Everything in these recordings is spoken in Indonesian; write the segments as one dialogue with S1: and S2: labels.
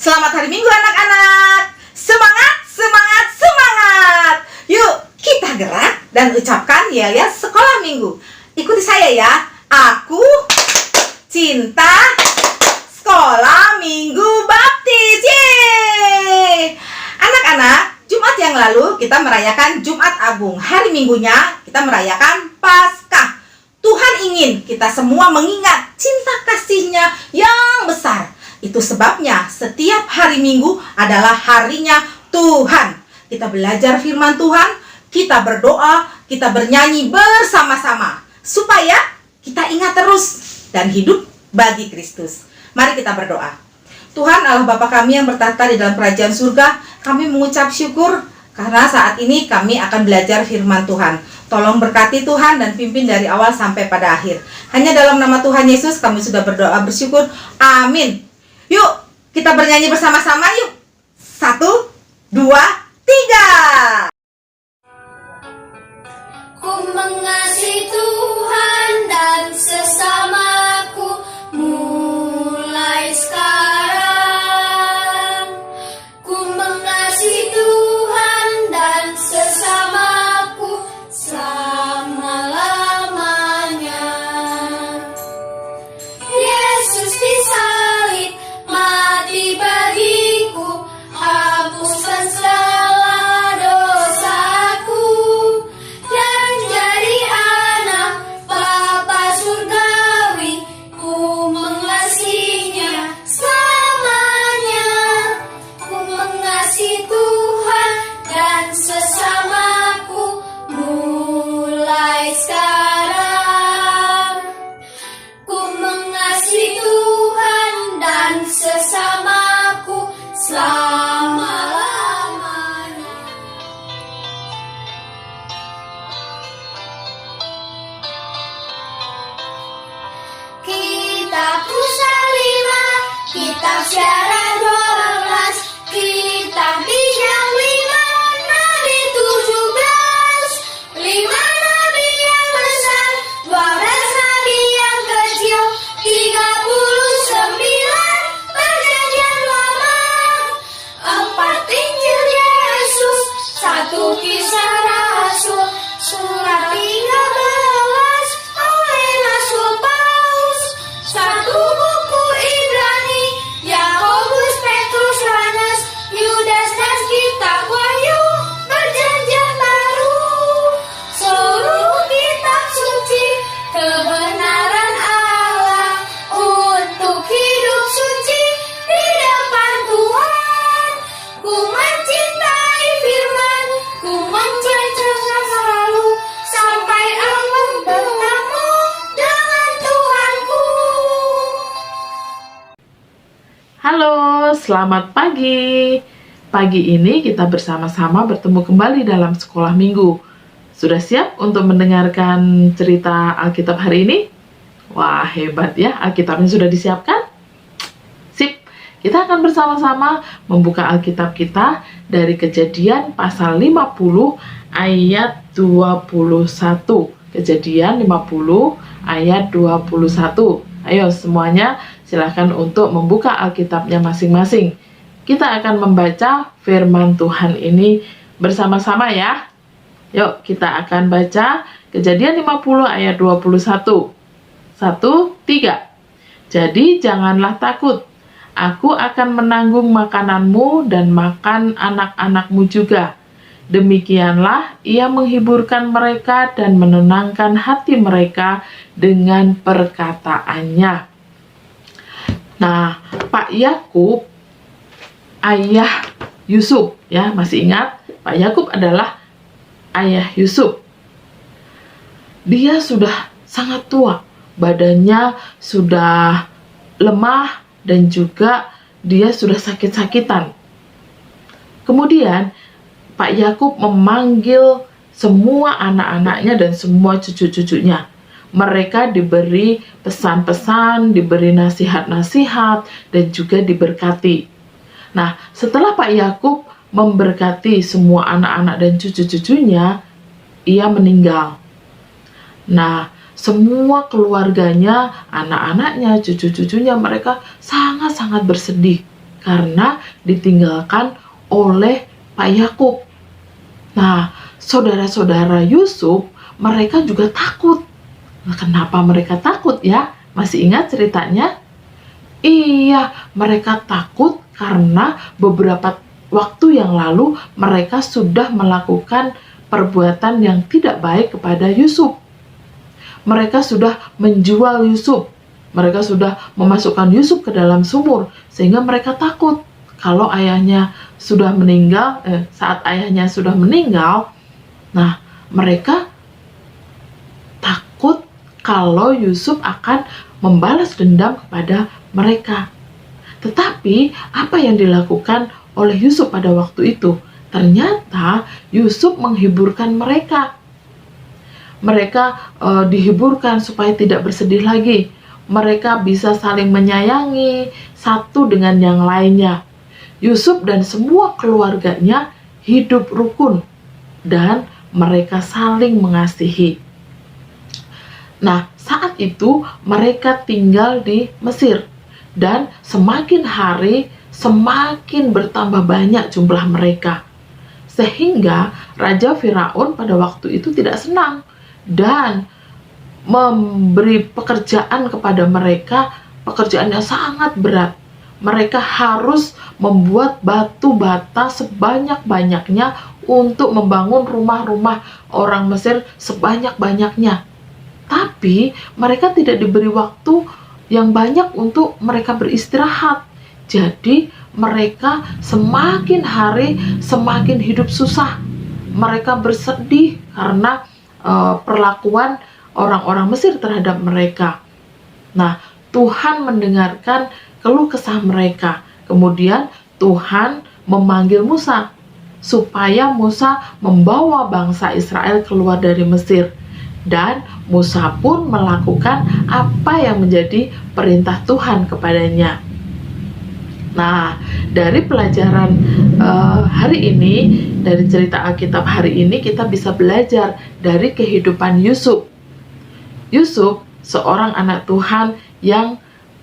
S1: Selamat hari Minggu anak-anak. Semangat, semangat, semangat. Yuk kita gerak dan ucapkan yel-yel sekolah minggu. Ikuti saya ya. Aku cinta sekolah minggu baptis. Yeay. Anak-anak, Jumat yang lalu kita merayakan Jumat Agung. Hari Minggunya kita merayakan Paskah. Tuhan ingin kita semua mengingat cinta kasih-Nya yang besar. Itu sebabnya setiap hari Minggu adalah harinya Tuhan. Kita belajar firman Tuhan, kita berdoa, kita bernyanyi bersama-sama. Supaya kita ingat terus dan hidup bagi Kristus. Mari kita berdoa. Tuhan Allah Bapa kami yang bertahta di dalam kerajaan surga, kami mengucap syukur karena saat ini kami akan belajar firman Tuhan. Tolong berkati Tuhan dan pimpin dari awal sampai pada akhir. Hanya dalam nama Tuhan Yesus kami sudah berdoa bersyukur. Amin. Yuk, kita bernyanyi bersama-sama yuk. 1, 2, 3.
S2: Ku mengasihi Tuhan dan sesamaku mulai sekarang. Ku mengasihi Tuhan dan sesamaku selama-lamanya. Yesus disalib mati bagiku, hapuskan segala dosaku, dan jadi anak Bapa surgawi. Ku mengasihinya selamanya. Ku mengasihi Tuhan dan sesamaku mulai sekarang. Ku mengasihi Tuhan dan sesamaku selama-lamanya. Kitab Musa 5, Kitab Syarah 12, Kitab Bijak 5, Nabi 17, 5 nabi yang besar, 12 nabi yang kecil, 39 perjanjian lama, 4 Injil Yesus, 1 kisah Rasul, surat 13 oleh Rasul Paulus, 1 buku Ibrani, Yakobus, Petrus, Yohanes, Yudas, dan kitab Wahyu, perjanjian baru. Seluruh kitab suci, kebenaran Allah untuk hidup suci di depan Tuhan. Ku mencintai firman, ku membaca selalu sampai aku bertemu dengan Tuhanku.
S3: Halo, selamat pagi. Pagi ini kita bersama-sama bertemu kembali dalam sekolah minggu. Sudah siap untuk mendengarkan cerita Alkitab hari ini? Wah, hebat ya, Alkitabnya sudah disiapkan? Sip, kita akan bersama-sama membuka Alkitab kita dari Kejadian pasal 50 ayat 21. Kejadian 50 ayat 21. Ayo semuanya silakan untuk membuka Alkitabnya masing-masing. Kita akan membaca firman Tuhan ini bersama-sama ya. Yuk kita akan baca Kejadian 50 ayat 21. 1, 3. Jadi janganlah takut. Aku akan menanggung makananmu dan makan anak-anakmu juga. Demikianlah ia menghiburkan mereka dan menenangkan hati mereka dengan perkataannya. Nah, Pak Yakub, ayah Yusuf, ya masih ingat? Pak Yakub adalah ayah Yusuf. Dia sudah sangat tua, badannya sudah lemah dan juga dia sudah sakit-sakitan. Kemudian Pak Yakub memanggil semua anak-anaknya dan semua cucu-cucunya. Mereka diberi pesan-pesan, diberi nasihat-nasihat, dan juga diberkati. Nah, setelah Pak Yakub memberkati semua anak-anak dan cucu-cucunya, ia meninggal. Nah, semua keluarganya, anak-anaknya, cucu-cucunya, mereka sangat-sangat bersedih. karena ditinggalkan oleh Pak Yakub. Nah, saudara-saudara Yusuf, mereka juga takut. Nah, kenapa mereka takut ya? Masih ingat ceritanya? Iya, mereka takut karena beberapa waktu yang lalu mereka sudah melakukan perbuatan yang tidak baik kepada Yusuf. Mereka sudah menjual Yusuf. Mereka sudah memasukkan Yusuf ke dalam sumur, sehingga mereka takut kalau ayahnya sudah meninggal, saat ayahnya sudah meninggal. Nah, mereka takut kalau Yusuf akan membalas dendam kepada mereka. Tetapi apa yang dilakukan oleh Yusuf pada waktu itu? Ternyata Yusuf menghiburkan mereka. Mereka dihiburkan supaya tidak bersedih lagi. Mereka bisa saling menyayangi satu dengan yang lainnya. Yusuf dan semua keluarganya hidup rukun dan mereka saling mengasihi. Nah, saat itu mereka tinggal di Mesir dan semakin hari semakin bertambah banyak jumlah mereka. Sehingga Raja Firaun pada waktu itu tidak senang dan memberi pekerjaan kepada mereka, pekerjaan yang sangat berat. Mereka harus membuat batu bata sebanyak-banyaknya untuk membangun rumah-rumah orang Mesir sebanyak-banyaknya. Tapi mereka tidak diberi waktu yang banyak untuk mereka beristirahat. Jadi mereka semakin hari semakin hidup susah. Mereka bersedih karena perlakuan orang-orang Mesir terhadap mereka. Nah, Tuhan mendengarkan keluh kesah mereka. Kemudian Tuhan memanggil Musa supaya Musa membawa bangsa Israel keluar dari Mesir. Dan Musa pun melakukan apa yang menjadi perintah Tuhan kepadanya. Nah, dari pelajaran hari ini, dari cerita Alkitab hari ini, kita bisa belajar dari kehidupan Yusuf. Yusuf, seorang anak Tuhan yang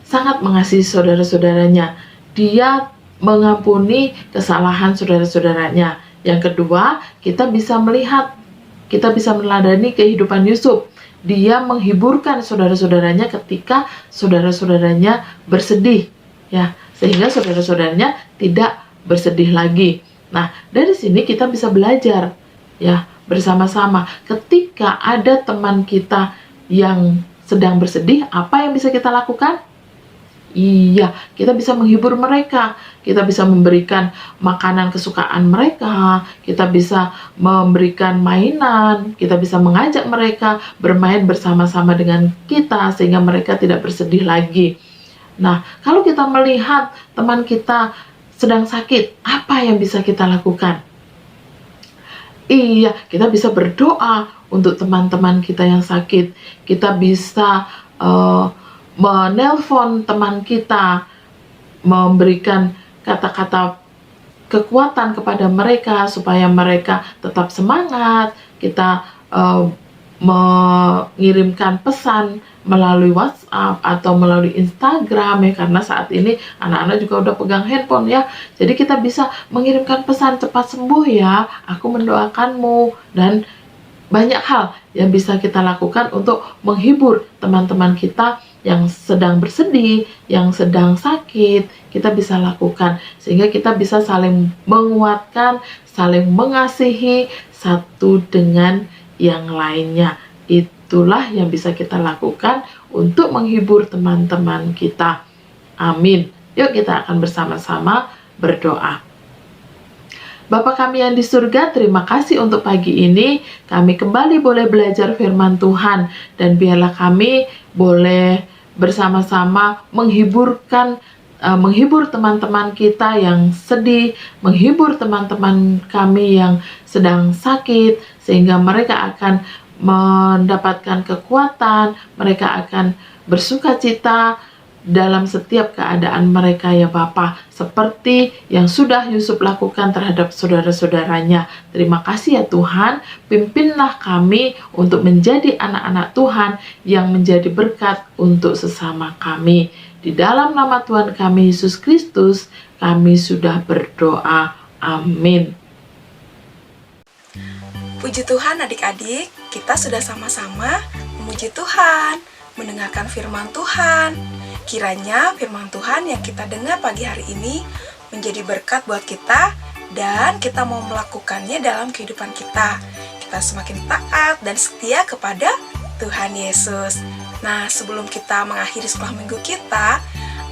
S3: sangat mengasihi saudara-saudaranya. Dia mengampuni kesalahan saudara-saudaranya. Yang kedua, kita bisa melihat, kita bisa meneladani kehidupan Yusuf. Dia menghiburkan saudara-saudaranya ketika saudara-saudaranya bersedih, ya, sehingga saudara-saudaranya tidak bersedih lagi. Nah, dari sini kita bisa belajar, ya, bersama-sama. Ketika ada teman kita yang sedang bersedih, apa yang bisa kita lakukan? Iya, kita bisa menghibur mereka. Kita bisa memberikan makanan kesukaan mereka. Kita bisa memberikan mainan. Kita bisa mengajak mereka bermain bersama-sama dengan kita sehingga mereka tidak bersedih lagi. Nah, kalau kita melihat teman kita sedang sakit, apa yang bisa kita lakukan? Iya, kita bisa berdoa untuk teman-teman kita yang sakit. Kita bisa menelpon teman kita, memberikan kata-kata kekuatan kepada mereka supaya mereka tetap semangat. Kita mengirimkan pesan melalui WhatsApp atau melalui Instagram, ya, karena saat ini anak-anak juga udah pegang handphone, ya. Jadi kita bisa mengirimkan pesan, cepat sembuh ya, aku mendoakanmu, dan banyak hal yang bisa kita lakukan untuk menghibur teman-teman kita yang sedang bersedih, yang sedang sakit. Kita bisa lakukan sehingga kita bisa saling menguatkan, saling mengasihi satu dengan yang lainnya. Itulah yang bisa kita lakukan untuk menghibur teman-teman kita. Amin. Yuk kita akan bersama-sama berdoa. Bapa kami yang di surga, terima kasih untuk pagi ini. Kami kembali boleh belajar firman Tuhan, dan biarlah kami boleh bersama-sama menghibur teman-teman kita yang sedih, menghibur teman-teman kami yang sedang sakit, sehingga mereka akan mendapatkan kekuatan, mereka akan bersuka cita dalam setiap keadaan mereka, ya Bapa, seperti yang sudah Yusuf lakukan terhadap saudara-saudaranya. Terima kasih ya Tuhan, pimpinlah kami untuk menjadi anak-anak Tuhan yang menjadi berkat untuk sesama kami. Di dalam nama Tuhan kami Yesus Kristus, kami sudah berdoa. Amin.
S4: Puji Tuhan adik-adik, kita sudah sama-sama memuji Tuhan, mendengarkan firman Tuhan. Kiranya firman Tuhan yang kita dengar pagi hari ini menjadi berkat buat kita dan kita mau melakukannya dalam kehidupan kita. Kita semakin taat dan setia kepada Tuhan Yesus. Nah, sebelum kita mengakhiri sekolah minggu kita,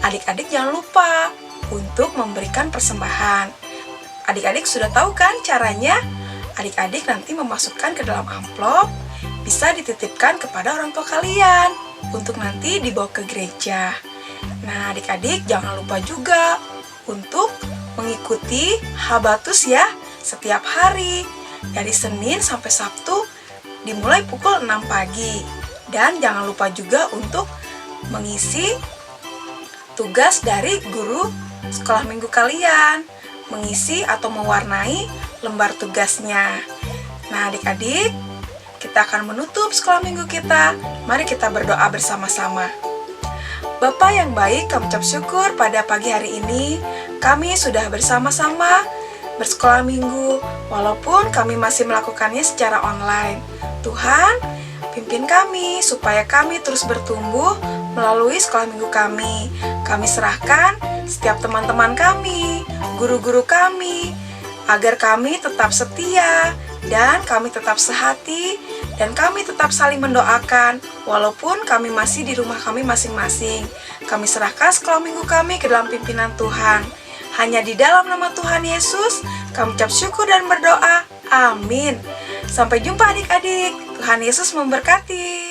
S4: adik-adik jangan lupa untuk memberikan persembahan. Adik-adik sudah tahu kan caranya? Adik-adik nanti memasukkan ke dalam amplop, bisa dititipkan kepada orang tua kalian untuk nanti dibawa ke gereja. Nah, adik-adik jangan lupa juga untuk mengikuti Habatus ya, setiap hari dari Senin sampai Sabtu dimulai pukul 6 pagi. Dan jangan lupa juga untuk mengisi tugas dari guru sekolah minggu kalian, mengisi atau mewarnai lembar tugasnya. Nah, adik-adik, kita akan menutup sekolah minggu kita. Mari kita berdoa bersama-sama. Bapa yang baik, kami ucap syukur pada pagi hari ini kami sudah bersama-sama bersekolah minggu, walaupun kami masih melakukannya secara online. Tuhan, pimpin kami supaya kami terus bertumbuh melalui sekolah minggu kami. Kami serahkan setiap teman-teman kami, guru-guru kami, agar kami tetap setia dan kami tetap sehati dan kami tetap saling mendoakan walaupun kami masih di rumah kami masing-masing. Kami serahkan sekolah minggu kami ke dalam pimpinan Tuhan. Hanya di dalam nama Tuhan Yesus kami ucap syukur dan berdoa. Amin. Sampai jumpa adik-adik. Tuhan Yesus memberkati.